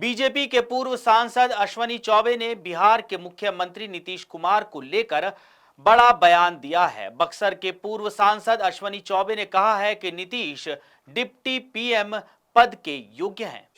BJP के पूर्व सांसद अश्विनी चौबे ने बिहार के मुख्यमंत्री नीतीश कुमार को लेकर बड़ा बयान दिया है। बक्सर के पूर्व सांसद अश्विनी चौबे ने कहा है कि नीतीश डिप्टी पीएम पद के योग्य हैं।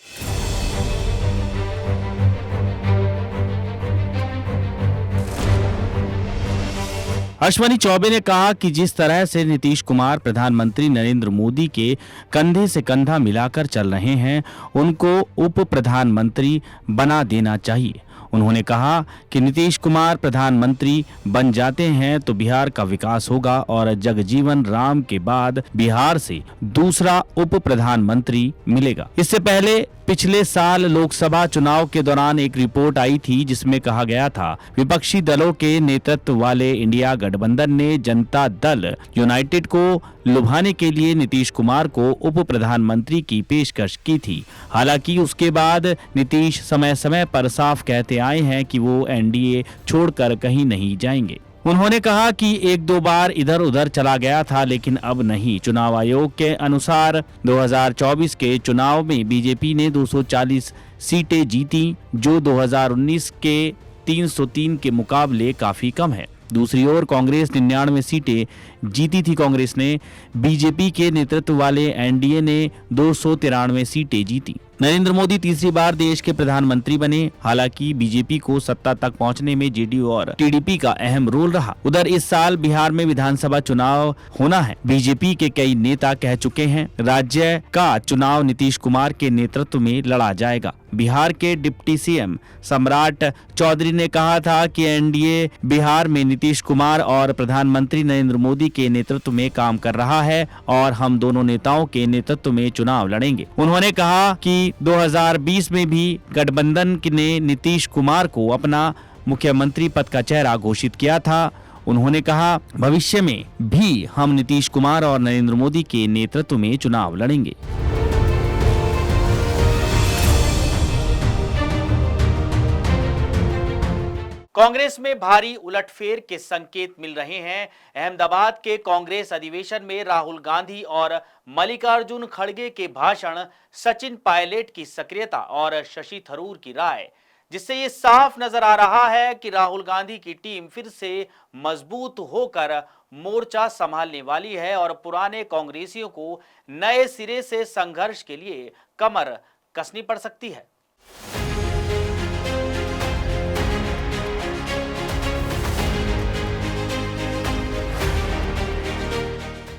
अश्विनी चौबे ने कहा कि जिस तरह से नीतीश कुमार प्रधानमंत्री नरेंद्र मोदी के कंधे से कंधा मिलाकर चल रहे हैं, उनको उप प्रधानमंत्री बना देना चाहिए। उन्होंने कहा कि नीतीश कुमार प्रधानमंत्री बन जाते हैं तो बिहार का विकास होगा और जगजीवन राम के बाद बिहार से दूसरा उप प्रधानमंत्री मिलेगा। इससे पहले पिछले साल लोकसभा चुनाव के दौरान एक रिपोर्ट आई थी जिसमें कहा गया था विपक्षी दलों के नेतृत्व वाले इंडिया गठबंधन ने जनता दल यूनाइटेड को लुभाने के लिए नीतीश कुमार को उप प्रधानमंत्री की पेशकश की थी। हालांकि उसके बाद नीतीश समय समय पर साफ कहते आए हैं कि वो एनडीए छोड़कर कहीं नहीं जाएंगे। उन्होंने कहा कि एक दो बार इधर उधर चला गया था, लेकिन अब नहीं। चुनाव आयोग के अनुसार 2024 के चुनाव में बीजेपी ने 240 सीटें जीती, जो 2019 के 303 के मुकाबले काफी कम है। दूसरी ओर कांग्रेस 99 सीटें जीती थी। कांग्रेस ने बीजेपी के नेतृत्व वाले एनडीए ने 293 सीटें जीती। नरेंद्र मोदी तीसरी बार देश के प्रधानमंत्री बने। हालांकि बीजेपी को सत्ता तक पहुंचने में जेडीयू और टीडीपी का अहम रोल रहा। उधर इस साल बिहार में विधानसभा चुनाव होना है। बीजेपी के कई नेता कह चुके हैं राज्य का चुनाव नीतीश कुमार के नेतृत्व में लड़ा जाएगा। बिहार के डिप्टी सीएम सम्राट चौधरी ने कहा था कि एनडीए बिहार में नीतीश कुमार और प्रधानमंत्री नरेंद्र मोदी के नेतृत्व में काम कर रहा है और हम दोनों नेताओं के नेतृत्व में चुनाव लड़ेंगे। उन्होंने कहा कि 2020 में भी गठबंधन ने नीतीश कुमार को अपना मुख्यमंत्री पद का चेहरा घोषित किया था। उन्होंने कहा भविष्य में भी हम नीतीश कुमार और नरेंद्र मोदी के नेतृत्व में चुनाव लड़ेंगे। कांग्रेस में भारी उलटफेर के संकेत मिल रहे हैं। अहमदाबाद के कांग्रेस अधिवेशन में राहुल गांधी और मल्लिकार्जुन खड़गे के भाषण, सचिन पायलट की सक्रियता और शशि थरूर की राय, जिससे ये साफ नजर आ रहा है कि राहुल गांधी की टीम फिर से मजबूत होकर मोर्चा संभालने वाली है और पुराने कांग्रेसियों को नए सिरे से संघर्ष के लिए कमर कसनी पड़ सकती है।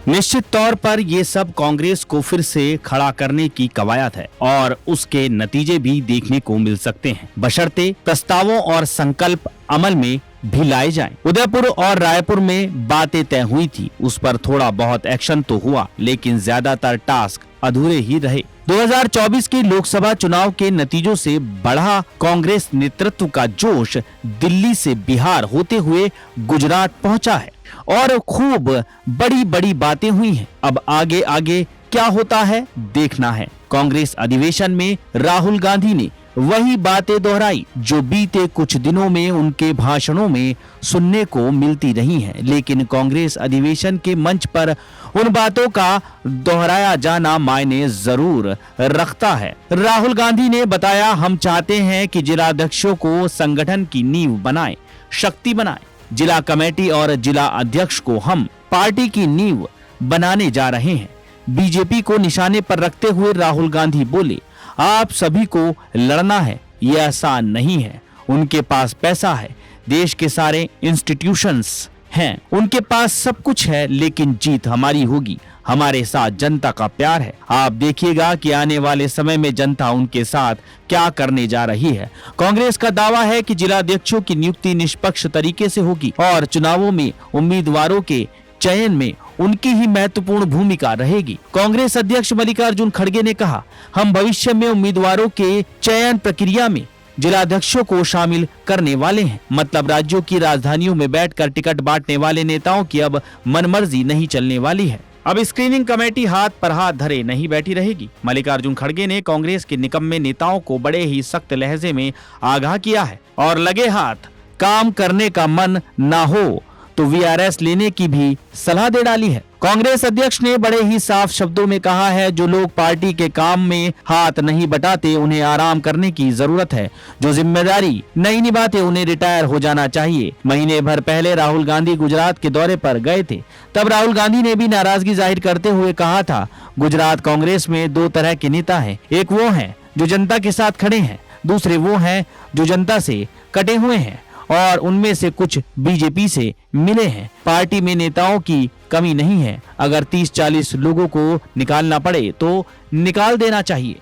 निश्चित तौर पर ये सब कांग्रेस को फिर से खड़ा करने की कवायद है और उसके नतीजे भी देखने को मिल सकते हैं, बशर्ते प्रस्तावों और संकल्प अमल में भी लाए जाएं। उदयपुर और रायपुर में बातें तय हुई थी, उस पर थोड़ा बहुत एक्शन तो हुआ, लेकिन ज्यादातर टास्क अधूरे ही रहे। 2024 के लोकसभा चुनाव के नतीजों से बढ़ा कांग्रेस नेतृत्व का जोश दिल्ली से बिहार होते हुए गुजरात पहुंचा है और खूब बड़ी बड़ी बातें हुई हैं। अब आगे आगे क्या होता है देखना है। कांग्रेस अधिवेशन में राहुल गांधी ने वही बातें दोहराई जो बीते कुछ दिनों में उनके भाषणों में सुनने को मिलती रही हैं, लेकिन कांग्रेस अधिवेशन के मंच पर उन बातों का दोहराया जाना मायने जरूर रखता है। राहुल गांधी ने बताया, हम चाहते हैं कि जिलाध्यक्षों को संगठन की नींव बनाएं, शक्ति बनाएं। जिला कमेटी और जिला अध्यक्ष को हम पार्टी की नींव बनाने जा रहे हैं। बीजेपी को निशाने पर रखते हुए राहुल गांधी बोले, आप सभी को लड़ना है, ये आसान नहीं है। उनके पास पैसा है, देश के सारे इंस्टीट्यूशंस हैं, उनके पास सब कुछ है, लेकिन जीत हमारी होगी। हमारे साथ जनता का प्यार है। आप देखिएगा कि आने वाले समय में जनता उनके साथ क्या करने जा रही है। कांग्रेस का दावा है कि जिलाध्यक्षों की नियुक्ति निष्पक्ष तरीके से होगी और चुनावों में उम्मीदवारों के चयन में उनकी ही महत्वपूर्ण भूमिका रहेगी। कांग्रेस अध्यक्ष मल्लिकार्जुन खड़गे ने कहा, हम भविष्य में उम्मीदवारों के चयन प्रक्रिया में जिलाध्यक्षों को शामिल करने वाले हैं। मतलब राज्यों की राजधानियों में बैठकर टिकट बांटने वाले नेताओं की अब मनमर्जी नहीं चलने वाली है। अब स्क्रीनिंग कमेटी हाथ पर हाथ धरे नहीं बैठी रहेगी। मल्लिकार्जुन खड़गे ने कांग्रेस के निकम्मे नेताओं को बड़े ही सख्त लहजे में आगाह किया है और लगे हाथ काम करने का मन ना हो तो वीआरएस लेने की भी सलाह दे डाली है। कांग्रेस अध्यक्ष ने बड़े ही साफ शब्दों में कहा है, जो लोग पार्टी के काम में हाथ नहीं बटाते उन्हें आराम करने की जरूरत है, जो जिम्मेदारी नहीं निभाते उन्हें रिटायर हो जाना चाहिए। महीने भर पहले राहुल गांधी गुजरात के दौरे पर गए थे, तब राहुल गांधी ने भी नाराजगी जाहिर करते हुए कहा था, गुजरात कांग्रेस में दो तरह के नेता हैं, एक वो हैं जो जनता के साथ खड़े हैं, दूसरे वो हैं जो जनता से कटे हुए हैं और उनमें से कुछ बीजेपी से मिले हैं। पार्टी में नेताओं की कमी नहीं है, अगर 30-40 लोगों को निकालना पड़े तो निकाल देना चाहिए।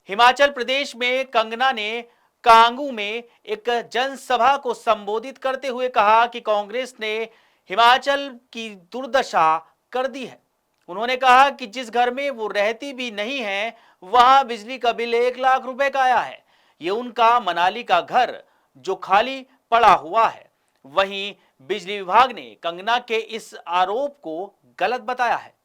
हिमाचल प्रदेश में कंगना ने कांगू में एक जनसभा को संबोधित करते हुए कहा कि कांग्रेस ने हिमाचल की दुर्दशा कर दी है। उन्होंने कहा कि जिस घर में वो रहती भी नहीं है वहां बिजली का बिल 1 लाख रुपए का आया है। ये उनका मनाली का घर जो खाली पड़ा हुआ है। वहीं बिजली विभाग ने कंगना के इस आरोप को गलत बताया है।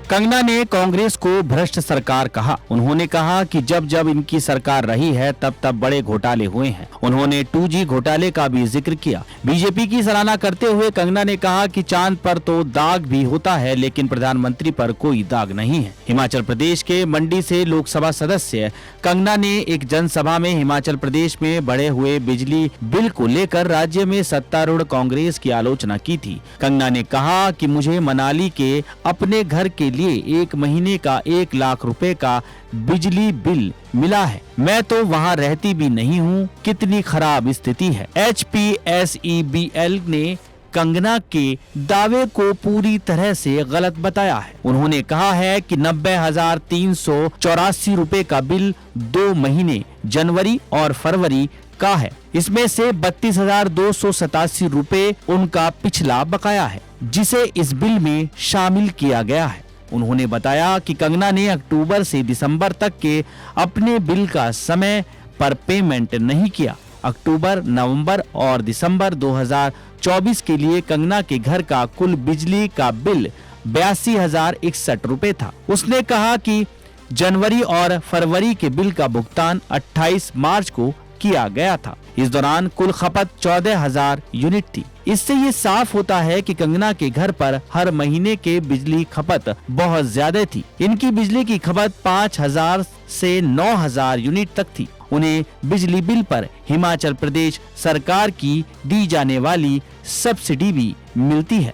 कंगना ने कांग्रेस को भ्रष्ट सरकार कहा। उन्होंने कहा कि जब जब इनकी सरकार रही है तब तब बड़े घोटाले हुए हैं। उन्होंने 2G घोटाले का भी जिक्र किया। बीजेपी की सराहना करते हुए कंगना ने कहा कि चांद पर तो दाग भी होता है लेकिन प्रधानमंत्री पर कोई दाग नहीं है। हिमाचल प्रदेश के मंडी से लोकसभा सदस्य कंगना ने एक जनसभा में हिमाचल प्रदेश में बढ़े हुए बिजली बिल को लेकर राज्य में सत्तारूढ़ कांग्रेस की आलोचना की थी। कंगना ने कहा कि मुझे मनाली के अपने घर के लिए 1 महीने का 1 लाख रुपए का बिजली बिल मिला है। मैं तो वहां रहती भी नहीं हूँ, कितनी खराब स्थिति है। HPSEBL ने कंगना के दावे को पूरी तरह से गलत बताया है। उन्होंने कहा है कि 90,384 रुपए का बिल 2 महीने जनवरी और फरवरी का है। इसमें से 32,287 रुपए उनका पिछला बकाया है जिसे इस बिल में शामिल किया गया है। उन्होंने बताया कि कंगना ने अक्टूबर से दिसंबर तक के अपने बिल का समय पर पेमेंट नहीं किया। अक्टूबर, नवंबर और दिसंबर 2024 के लिए कंगना के घर का कुल बिजली का बिल 82,061 रुपए था। उसने कहा कि जनवरी और फरवरी के बिल का भुगतान 28 मार्च को किया गया था। इस दौरान कुल खपत 14,000 यूनिट थी। इससे ये साफ होता है कि कंगना के घर पर हर महीने के बिजली खपत बहुत ज्यादा थी। इनकी बिजली की खपत 5,000 से 9,000 यूनिट तक थी। उन्हें बिजली बिल पर हिमाचल प्रदेश सरकार की दी जाने वाली सब्सिडी भी मिलती है।